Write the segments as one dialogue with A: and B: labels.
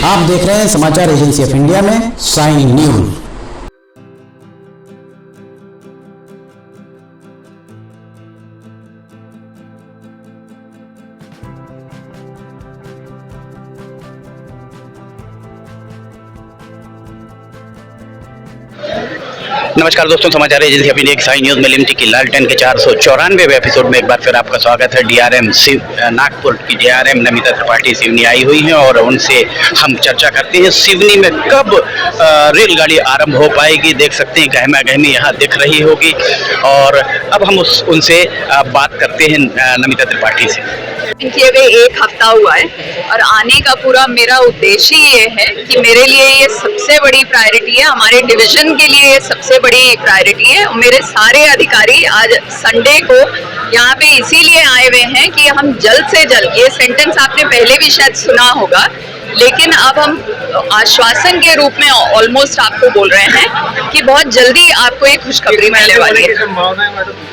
A: आप देख रहे हैं समाचार एजेंसी ऑफ इंडिया में साइन न्यूज।
B: नमस्कार दोस्तों, समाचार agency of India Sign News में लिमटी की लालटेन के 494वें एपिसोड में एक बार फिर आपका स्वागत है। डीआरएम नागपुर की डीआरएम नमिता त्रिपाठी सिवनी आई हुई हैं और उनसे हम चर्चा करते हैं सिवनी में कब रेलगाड़ी आरंभ हो पाएगी। देख सकते हैं गहमा गहमी यहाँ दिख रही होगी और अब हम उनसे बात करते हैं नमिता त्रिपाठी से।
C: किए गए 1 हफ्ता हुआ है और आने का पूरा मेरा उद्देश्य ये है कि मेरे लिए ये सबसे बड़ी प्रायोरिटी है, हमारे डिवीजन के लिए ये सबसे बड़ी प्रायोरिटी है। मेरे सारे अधिकारी आज संडे को यहाँ पे इसीलिए आए हुए हैं कि हम जल्द से जल्द, ये सेंटेंस आपने पहले भी शायद सुना होगा, लेकिन अब हम आश्वासन के रूप में ऑलमोस्ट आपको बोल रहे हैं कि बहुत जल्दी आपको एक खुशखबरी मिलने वाली है।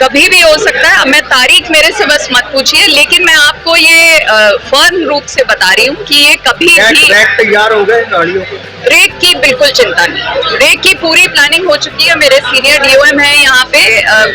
C: कभी भी हो सकता है, मैं तारीख मेरे से बस मत पूछिए, लेकिन मैं आपको ये फर्म रूप से बता रही हूँ कि ये कभी भी
D: तैयार हो गए गाड़ियों को।
C: रेक की बिल्कुल चिंता नहीं, रेक की पूरी प्लानिंग हो चुकी है। मेरे सीनियर डीओएम है यहाँ पे,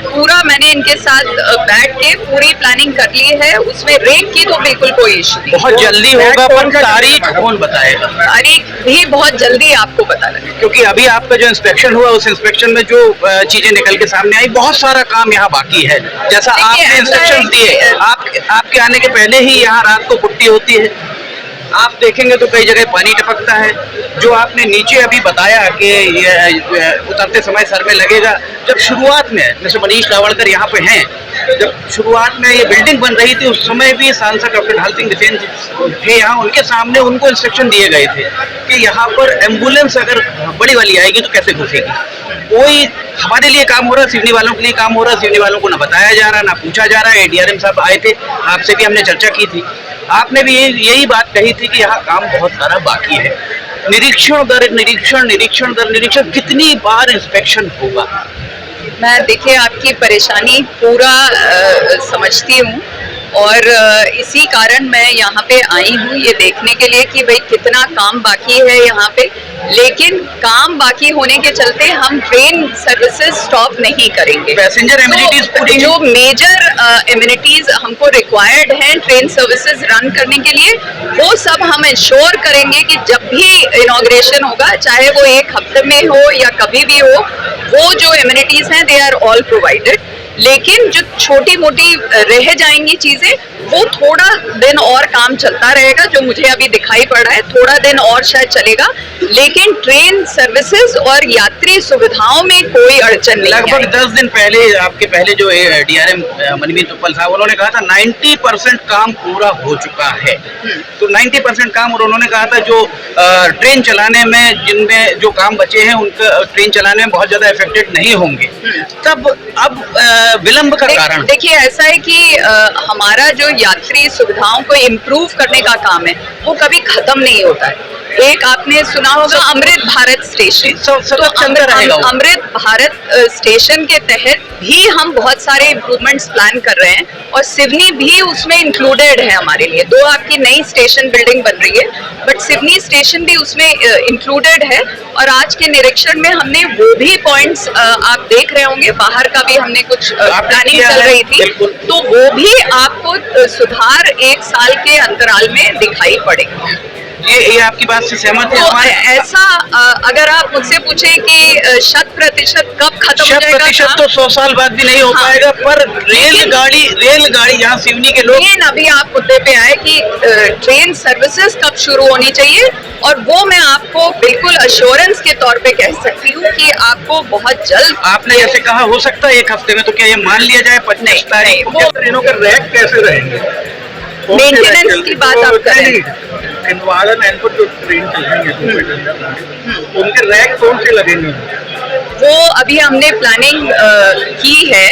C: पूरा मैंने इनके साथ बैठ के पूरी प्लानिंग कर ली है, उसमें रेक की तो बिल्कुल कोई इश्यू नहीं।
B: बहुत जल्दी होगा, पर तारीख कौन बताएगा?
C: तारीख भी बहुत जल्दी आपको पता लगे,
B: क्योंकि अभी आपका जो इंस्पेक्शन हुआ उस इंस्पेक्शन में जो चीजें निकल के सामने आई, बहुत सारा काम यहाँ बाकी है। जैसा आपने इंस्ट्रक्शन दिए, आपके आने के पहले ही यहाँ रात को पुट्टी होती है, आप देखेंगे तो कई जगह पानी टपकता है। जो आपने नीचे अभी बताया कि ये उतरते समय सर में लगेगा, जब शुरुआत में जैसे मनीष लावड़कर यहाँ पे हैं, जब शुरुआत में ये बिल्डिंग बन रही थी उस समय भी सांसद डॉक्टर ढाल सिंह बिसेन थे यहाँ, उनके सामने उनको इंस्ट्रक्शन दिए गए थे कि यहाँ पर एम्बुलेंस अगर बड़ी वाली आएगी तो कैसे घुसेगी। कोई हमारे लिए काम हो रहा है, सिवनी वालों के लिए काम हो रहा है, सिवनी वालों को ना बताया जा रहा, ना पूछा जा रहा है। डीआरएम साहब आए थे, आपसे भी हमने चर्चा की थी, आपने भी यही बात कही थी कि यहाँ काम बहुत सारा बाकी है। निरीक्षण दर निरीक्षण कितनी बार इंस्पेक्शन होगा?
C: मैं देखिए आपकी परेशानी पूरा समझती हूँ और इसी कारण मैं यहाँ पे आई हूँ ये देखने के लिए कि भाई कितना काम बाकी है यहाँ पे। लेकिन काम बाकी होने के चलते हम ट्रेन सर्विसेज स्टॉप नहीं करेंगे।
B: पैसेंजर एमिनिटीज पूरी,
C: जो मेजर एमिनिटीज हमको रिक्वायर्ड हैं ट्रेन सर्विसेज रन करने के लिए, वो सब हम इंश्योर करेंगे कि जब भी इनॉग्रेशन होगा, चाहे वो 1 हफ्ते में हो या कभी भी हो, वो जो एमिनिटीज हैं दे आर ऑल प्रोवाइडेड। लेकिन जो छोटी मोटी रह जाएंगी चीजें, वो थोड़ा दिन और काम चलता रहेगा, जो मुझे अभी दिखाई पड़ रहा है थोड़ा दिन और शायद चलेगा, लेकिन ट्रेन सर्विसेज और यात्री सुविधाओं में कोई अड़चन नहीं है।
B: लगभग 10 दिन पहले आपके पहले जो डीआरएम मनमीत उत्पल साहब, उन्होंने कहा था 90% काम पूरा हो चुका है। तो 90% काम, और उन्होंने कहा था जो ट्रेन चलाने में जिनमें जो काम बचे हैं उनका ट्रेन चलाने में बहुत ज्यादा इफेक्टेड नहीं होंगे। तब अब विलंब का कारण
C: देखिए ऐसा है कि हमारा जो यात्री सुविधाओं को इम्प्रूव करने का काम है वो कभी खत्म नहीं होता है। एक आपने सुना होगा अमृत भारत स्टेशन, तो अमृत भारत स्टेशन के तहत भी हम बहुत सारे इम्प्रूवमेंट्स प्लान कर रहे हैं और सिवनी भी उसमें इंक्लूडेड है हमारे लिए। 2 आपकी नई स्टेशन बिल्डिंग बन रही है, बट सिवनी स्टेशन भी उसमें इंक्लूडेड है। और आज के निरीक्षण में हमने वो भी पॉइंट्स आप देख रहे होंगे, बाहर का भी हमने कुछ प्लानिंग चल रही थी, तो वो भी आपको सुधार 1 साल के अंतराल में दिखाई पड़ेगा।
B: ये आपकी बात से सहमत है?
C: तो ऐसा अगर आप मुझसे पूछे कि 100% कब खत्म हो जाएगा,
B: 100% तो 100 साल बाद भी नहीं हो पाएगा, पर रेलगाड़ी यहाँ सिवनी के लोग।
C: लेकिन अभी आप मुद्दे पे आए कि ट्रेन सर्विसेज कब शुरू होनी चाहिए, और वो मैं आपको बिल्कुल अश्योरेंस के तौर पे कह सकती हूँ कि आपको बहुत जल्द।
B: आपने जैसे कहा हो सकता है 1 हफ्ते में, तो क्या ये मान लिया जाए 25 तारीख को?
D: ट्रेनों के रैक कैसे रहेंगे?
C: मेंटेनेंस की बात आप कर रहे हैं।
D: छिंदवाड़ा नैनपुर जो ट्रेन चलेंगे उनके रैक कौन से लगेंगे?
C: वो अभी हमने प्लानिंग की है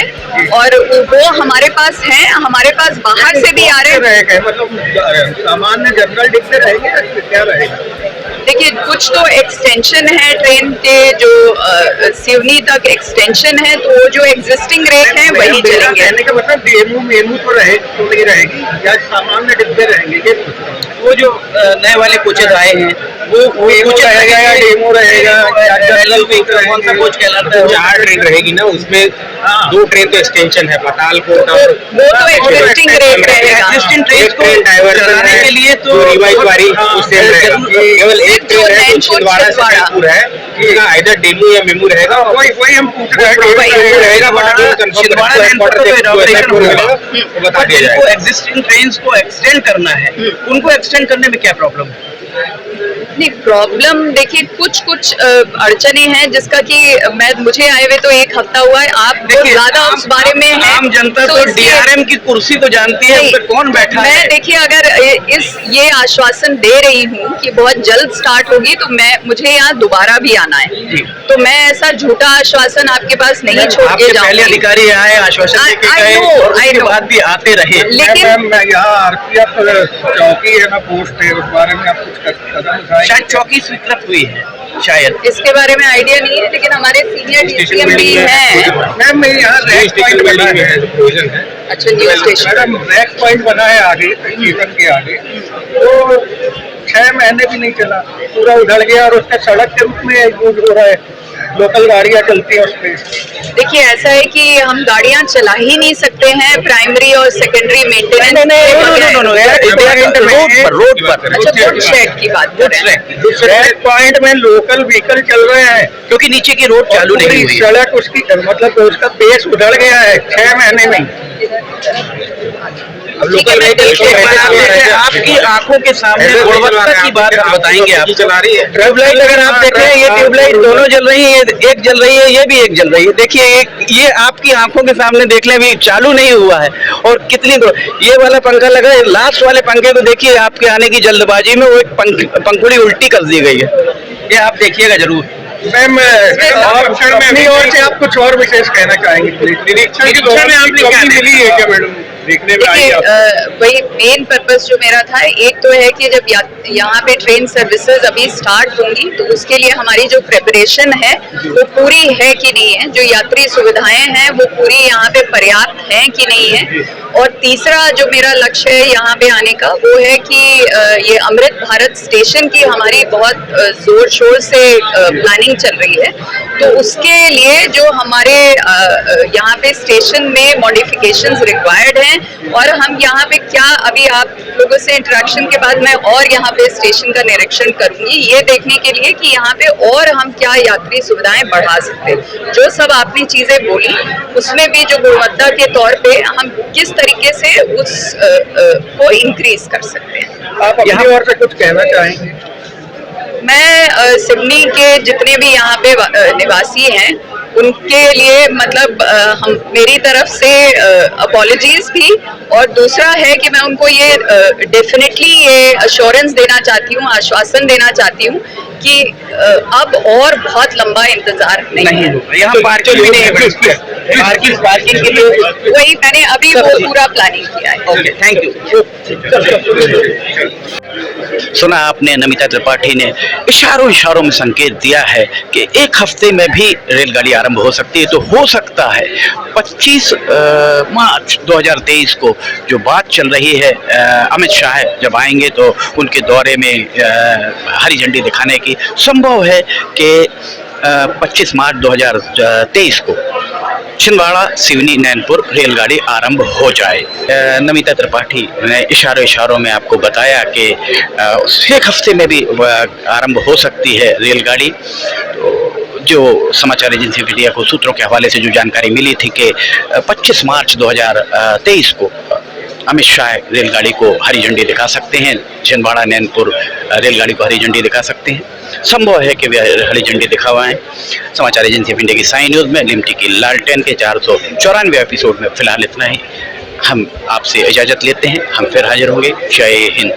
C: और वो हमारे पास है, हमारे पास बाहर से भी आ रहे हैं।
D: मतलब सामान्य जनरल डिब्बे रहेंगे क्या रहेगा?
C: देखिए कुछ तो एक्सटेंशन है ट्रेन के, जो सिवनी तक एक्सटेंशन है, तो वो जो एग्जिस्टिंग रेट है वही चलेंगे।
D: कहने का मतलब डेमू मेमू तो नहीं रहेगी या सामान्य डिब्बे रहेंगे, ये पूछ रहा हूँ।
B: वो जो नए वाले कोचेज आए हैं वो
D: मेमू रहेगा या डेमो रहेगा या जनरल व्हीकल,
B: कौन सा कोच कहलाता है?
E: 4 ट्रेन रहेगी ना, उसमें 2 ट्रेन तो एक्सटेंशन है, पतालकोट और
C: वो तो एग्जिस्टिंग रेट रहेगा।
B: एग्जिस्टिंग ट्रेन को चलाने के लिए तो
E: रिवाइज वाली उससे रहेगा। केवल एक
C: जो
E: ट्रेन है जो
C: नैनपुर
E: छिंदवाड़ा से
C: छिंदवाड़ा।
E: कानपुर है, जिसका आइदर डेमू या मेमू रहेगा।
D: वही हम पूछ रहे हैं।
E: डेमू रहेगा, बट
B: छिंदवाड़ा नैनपुर का तो इनॉग्रेशन होगा।
E: वो बता दिया
B: जिनको
E: जाएगा।
B: एग्जिस्टिंग ट्रेन्स को एक्सटेंड करना है, उनको एक्सटेंड करने में क्या प्रॉब्लम है?
C: नहीं, प्रॉब्लम देखिए कुछ अड़चने हैं, जिसका कि मुझे आए हुए तो 1 हफ्ता हुआ है। आप बहुत ज्यादा उस बारे में है,
B: आम जनता तो
C: इसलिए-
B: डीआरएम की कुर्सी तो जानती है, उस पर कौन बैठा
C: मैं
B: है?
C: देखिए अगर ये आश्वासन दे रही हूँ कि बहुत जल्द स्टार्ट होगी, तो मुझे यहाँ दोबारा भी आना है।
B: जी।
C: तो मैं ऐसा झूठा आश्वासन आपके पास नहीं छोड़
B: आपके
C: के
B: पहले
C: जाऊंगी।
B: अधिकारी आए, आश्वासन
C: I-
B: देके
C: I
B: गए
C: know,
B: और उसके
C: I know।
B: बाद भी आते रहे।
C: लेकिन
D: मैं यहाँ आरपीएफ चौकी है ना, पोस्ट है, उस बारे में आप कुछ कदम उठाएंगे?
B: शायद चौकी स्वीकृत हुई है, शायद।
C: इसके बारे में आइडिया नहीं है, लेकिन हमारे सीनियर डीसीएम भी हैं।
D: मैम मेरे यहाँ रैक पॉइंट बना
E: बिल्डिंग में
D: है।
E: है, प्रोविजन है।
C: अच्छा, new station.
D: Madam rack point बना है आगे स्टेशन के आगे, तो 6 महीने भी नहीं चला, पूरा उधड़ गया और उसका सड़क के रूप में यूज हो रहा है, लोकल गाड़ियाँ चलती हैं उस पर।
C: देखिए ऐसा है कि हम गाड़ियां चला ही नहीं सकते हैं, प्राइमरी और सेकेंडरी मेंटेनेंस।
B: रोड पर
C: अच्छा, गुड शेड की बात कर रहे हैं।
D: रैक पॉइंट में लोकल व्हीकल चल रहे हैं,
B: क्योंकि नीचे की रोड चालू नहीं
D: पूरी
B: हुई है।
D: सड़क उसकी मतलब उसका बेस उधड़ गया है 6 महीने में।
E: अब
C: ठीक है,
E: लोकल
C: मैं
E: व्हीकल
C: देखिए,
E: को
B: आपके आपकी आंखों के सामने गुणवत्ता की बात बताएंगे आप।
E: चला रही है।
B: ट्यूबलाइट अगर आप देखें, ये ट्यूबलाइट दोनों जल रही है, एक जल रही है, ये भी एक जल रही है। देखिए ये आपकी आंखों के सामने देख लें, अभी चालू नहीं हुआ है। और कितनी ये वाला पंखा लगा है, लास्ट वाले पंखे को देखिए, आपके आने की जल्दबाजी में वो एक पंखुड़ी उल्टी कर दी गई है। ये आप देखिएगा जरूर।
D: मैम अपनी ओर से आप कुछ और विशेष कहना चाहेंगे?
E: निरीक्षण में आपने क्या
D: मिली है क्या मैडम? देखने में आई
C: देखिए
D: आप?
C: वही मेन पर्पस जो मेरा था, एक तो है कि जब यहाँ पे ट्रेन सर्विसेज अभी स्टार्ट होंगी, तो उसके लिए हमारी जो प्रिपरेशन है वो पूरी है कि नहीं है, जो यात्री सुविधाएं हैं वो पूरी यहाँ पे पर्याप्त हैं कि नहीं है। और तीसरा जो मेरा लक्ष्य है यहाँ पे आने का, वो है कि ये अमृत भारत स्टेशन की हमारी बहुत जोर शोर से प्लानिंग चल रही है। तो उसके लिए जो हमारे यहाँ पे स्टेशन में मॉडिफिकेशंस रिक्वायर्ड हैं, और हम यहाँ पे क्या, अभी आप लोगों से इंटरेक्शन के बाद मैं और यहाँ पे स्टेशन का निरीक्षण करूंगी, ये देखने के लिए कि यहाँ पे और हम क्या यात्री सुविधाएं बढ़ा सकते हैं। जो सब आपने चीजें बोली, उसमें भी जो गुणवत्ता के तौर पे हम किस तरीके से उस को इंक्रीज कर सकते हैं।
D: आप अपनी ओर से कुछ कहना चाहेंगे?
C: मैं सिडनी के जितने भी यहाँ पे निवासी हैं, उनके लिए मतलब मेरी तरफ से अपॉलॉजीज भी, और दूसरा है कि मैं उनको ये डेफिनेटली ये अश्योरेंस देना चाहती हूँ, आश्वासन देना चाहती हूँ कि अब और बहुत लंबा इंतजार नहीं
B: होगा। यहाँ पार्किंग भी नहीं है, पार्किंग के लिए
C: वही मैंने अभी वो पूरा प्लानिंग किया है।
B: Okay, thank you. सुना आपने, नमिता त्रिपाठी ने इशारों में संकेत दिया है कि 1 हफ्ते में भी रेलगाड़ी आरंभ हो सकती है। तो हो सकता है 25 मार्च 2023 को जो बात चल रही है, अमित शाह जब आएंगे तो उनके दौरे में हरी झंडी दिखाने की, संभव है कि 25 मार्च 2023 को छिंदवाड़ा सिवनी नैनपुर रेलगाड़ी आरंभ हो जाए। नमिता त्रिपाठी ने इशारों में आपको बताया कि 1 हफ्ते में भी आरंभ हो सकती है रेलगाड़ी। तो जो समाचार एजेंसी ऑफ इंडिया को सूत्रों के हवाले से जो जानकारी मिली थी कि 25 मार्च 2023 को अमित शाह रेलगाड़ी को हरी झंडी दिखा सकते हैं, छिंदवाड़ा नैनपुर रेलगाड़ी को हरी झंडी दिखा सकते हैं। संभव है कि वे हरी झंडी दिखावाएं। समाचार एजेंसी ऑफ इंडिया की साई न्यूज़ में लिमटी की लालटेन के 494 एपिसोड में फिलहाल इतना ही। हम आपसे इजाज़त लेते हैं, हम फिर हाजिर होंगे। जय हिंद।